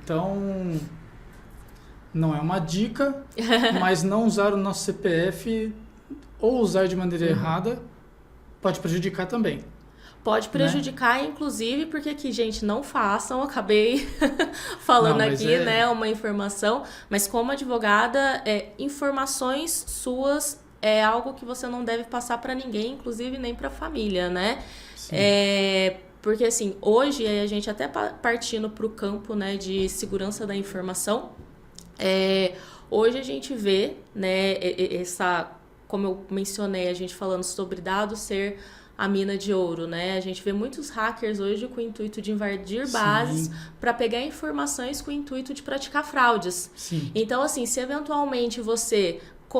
Então, não é uma dica, mas não usar o nosso CPF ou usar de maneira errada pode prejudicar também. Pode prejudicar, inclusive, porque aqui, gente, não façam, eu acabei falando aqui, né, uma informação, mas como advogada, informações suas é algo que você não deve passar para ninguém, inclusive nem para a família, né? Porque, assim, hoje, a gente até partindo para o campo, né, de segurança da informação, hoje a gente vê, né, como eu mencionei, a gente falando sobre dados ser a mina de ouro, né? A gente vê muitos hackers hoje com o intuito de invadir bases para pegar informações com o intuito de praticar fraudes. Sim. Então, assim, se eventualmente você,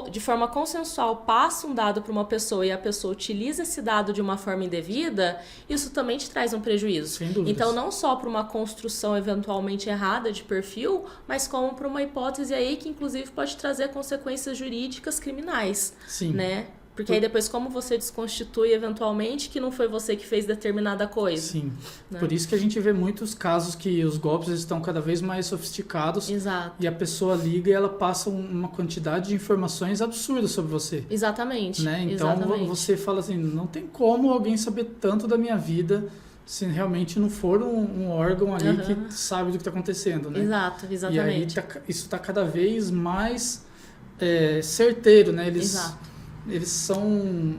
de forma consensual, passa um dado para uma pessoa e a pessoa utiliza esse dado de uma forma indevida, isso também te traz um prejuízo. Sem dúvidas. Então, não só para uma construção eventualmente errada de perfil, mas como para uma hipótese aí que, inclusive, pode trazer consequências jurídicas criminais. Sim. Né? Porque aí depois como você desconstitui eventualmente que não foi você que fez determinada coisa. Sim. Né? Por isso que a gente vê muitos casos que os golpes estão cada vez mais sofisticados. Exato. E a pessoa liga e ela passa uma quantidade de informações absurdas sobre você. Exatamente. Né? Então você fala assim, não tem como alguém saber tanto da minha vida se realmente não for um órgão ali que sabe do que está acontecendo. Né? Exato, exatamente. E aí isso está cada vez mais certeiro, né? Eles são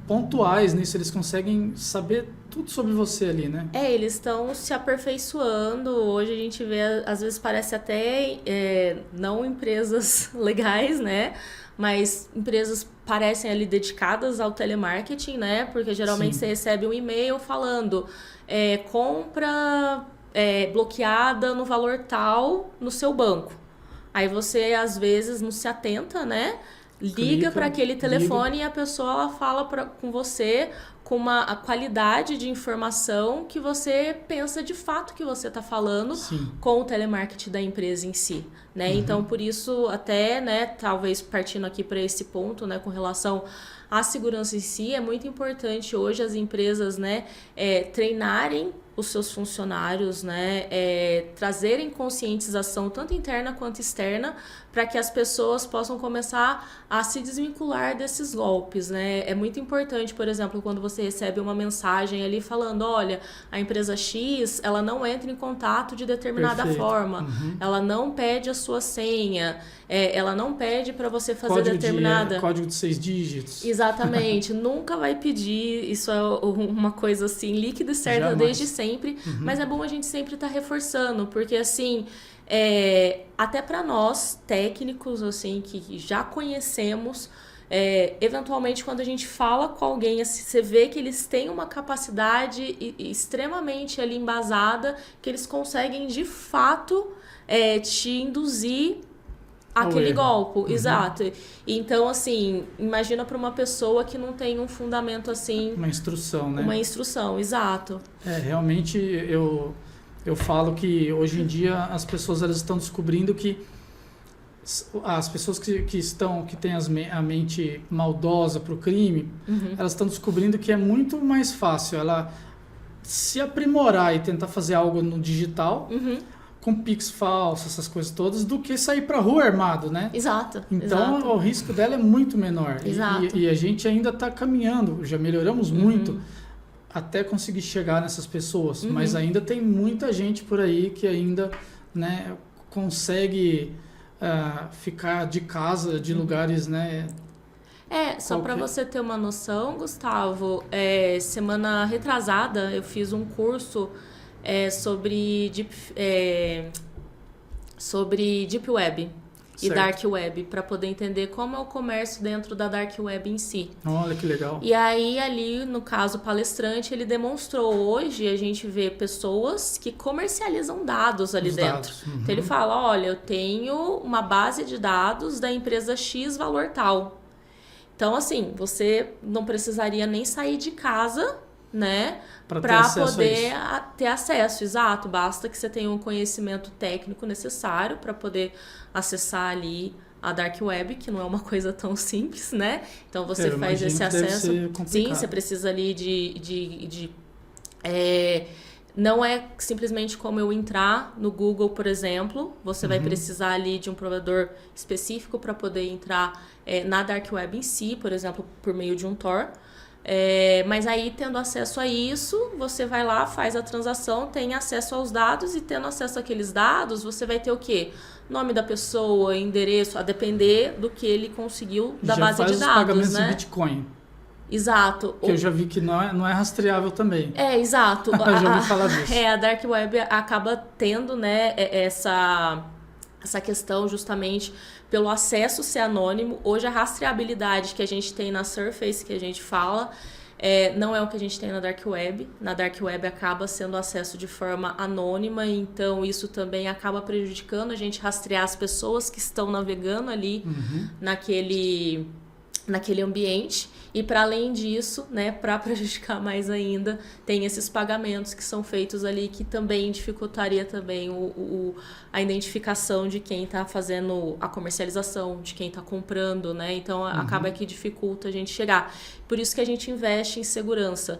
pontuais nisso, eles conseguem saber tudo sobre você ali, né? Eles estão se aperfeiçoando. Hoje a gente vê, às vezes parece até não empresas legais, né? Mas empresas parecem ali dedicadas ao telemarketing, né? Porque geralmente você recebe um e-mail falando compra bloqueada no valor tal no seu banco. Aí você, às vezes, não se atenta, né? Liga para aquele telefone e a pessoa ela fala com você com a qualidade de informação que você pensa de fato que você está falando com o telemarketing da empresa em si, né? Então, por isso, até, né, talvez partindo aqui para esse ponto, né, com relação à segurança em si, é muito importante hoje as empresas, né, treinarem os seus funcionários, né, trazerem conscientização tanto interna quanto externa para que as pessoas possam começar a se desvincular desses golpes, né? É muito importante, por exemplo, quando você recebe uma mensagem ali falando, olha, a empresa X, ela não entra em contato de determinada forma, ela não pede a sua senha, ela não pede para você fazer determinada... Código de 6 dígitos. Exatamente, nunca vai pedir, isso é uma coisa assim, líquida e certa desde sempre, mas é bom a gente sempre estar reforçando, porque assim... até para nós, técnicos, assim, que já conhecemos, eventualmente quando a gente fala com alguém, assim, você vê que eles têm uma capacidade extremamente ali embasada, que eles conseguem de fato te induzir aquele golpe. Exato. Então, assim, imagina para uma pessoa que não tem um fundamento assim... Uma instrução, né? Uma instrução, exato. Realmente eu falo que hoje em dia as pessoas elas estão descobrindo que as pessoas que têm a mente maldosa para o crime, elas estão descobrindo que é muito mais fácil ela se aprimorar e tentar fazer algo no digital com Pix falso, essas coisas todas, do que sair para a rua armado, né? Exato. Então o risco dela é muito menor. Exato. E a gente ainda está caminhando, já melhoramos muito até conseguir chegar nessas pessoas, mas ainda tem muita gente por aí que ainda, né, consegue ficar de casa, de lugares, né? Só para você ter uma noção, Gustavo, semana retrasada eu fiz um curso sobre Deep Web. E Dark Web, para poder entender como é o comércio dentro da Dark Web em si. Olha que legal. E aí, ali, no caso, o palestrante, ele demonstrou hoje, a gente vê pessoas que comercializam dados ali dentro. Então, ele fala, olha, eu tenho uma base de dados da empresa X valor tal. Então, assim, você não precisaria nem sair de casa, né, para poder ter acesso, exato, basta que você tenha um conhecimento técnico necessário para poder acessar ali a Dark Web, que não é uma coisa tão simples, né, então você faz esse acesso, sim, você precisa ali Não é simplesmente como eu entrar no Google, por exemplo. Você vai precisar ali de um provedor específico para poder entrar na Dark Web em si, por exemplo, por meio de um Tor. Mas aí, tendo acesso a isso, você vai lá, faz a transação, tem acesso aos dados e tendo acesso àqueles dados, você vai ter o quê? Nome da pessoa, endereço, a depender do que ele conseguiu da base de dados, já faz os pagamentos em Bitcoin. Exato. Que eu já vi que não é rastreável também. Exato. Eu já ouvi falar disso. A Dark Web acaba tendo, né, essa questão justamente pelo acesso ser anônimo. Hoje a rastreabilidade que a gente tem na Surface, que a gente fala, não é o que a gente tem na Dark Web. Na Dark Web acaba sendo acesso de forma anônima, então isso também acaba prejudicando a gente rastrear as pessoas que estão navegando ali naquele ambiente. E para além disso, né, para prejudicar mais ainda, tem esses pagamentos que são feitos ali que também dificultaria também a identificação de quem está fazendo a comercialização, de quem está comprando, né? Então acaba que dificulta a gente chegar. Por isso que a gente investe em segurança.